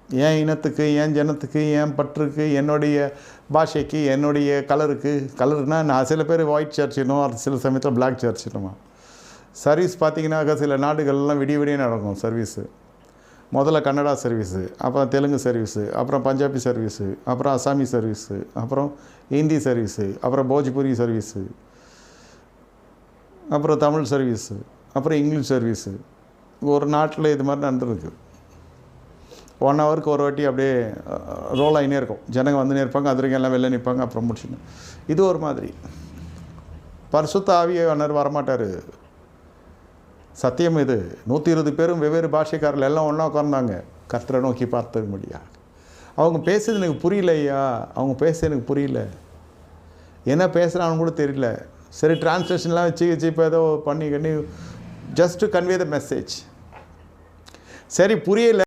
என் இனத்துக்கு, என் ஜனத்துக்கு, என் பற்றுக்கு, என்னுடைய பாஷைக்கு, என்னுடைய கலர்னால் நான் சில பேர் ஒயிட் சர்ச்சினும் சில சமயத்தில் பிளாக் சர்ச்சினுமா. சர்வீஸ் பார்த்திங்கனாக்கா சில நாடுகள்லாம் விடிய நடக்கும் சர்வீஸு. முதல்ல கன்னடா சர்வீஸு, அப்புறம் தெலுங்கு சர்வீஸு, அப்புறம் பஞ்சாபி சர்வீஸு, அப்புறம் அசாமி சர்வீஸு, அப்புறம் ஹிந்தி சர்வீஸு, அப்புறம் போஜ்பூரி சர்வீஸு, அப்புறம் தமிழ் சர்வீஸு, அப்புறம் இங்கிலீஷ் சர்வீஸு. ஒரு நாட்டில் இது மாதிரி நடந்துருக்கு. 1 ஹவருக்கு ஒரு வாட்டி அப்படியே ரோல் ஆகினே இருக்கும். ஜனங்க வந்துனே இருப்பாங்க, அது வரைக்கும் எல்லாம் வெளில நிற்பாங்க, அப்புறம் முடிச்சுன்னு. இது ஒரு மாதிரி. பரிசுத்த ஆவியானவர் வரமாட்டார். சத்தியம் இது. 120 பேரும் வெவ்வேறு பாஷைக்காரர்கள் எல்லாம் ஒன்றா உட்கார்ந்தாங்க. கர்த்தரை நோக்கி பார்த்துக்க முடியாது. அவங்க பேசுறது எனக்கு புரியலையா, அவங்க பேசுறது எனக்கு புரியல, என்ன பேசுகிறான்னு கூட தெரியல. சரி, டிரான்ஸ்லேஷன்லாம் வச்சு இப்போ ஏதோ பண்ணி just to convey the message. சரி, புரியல.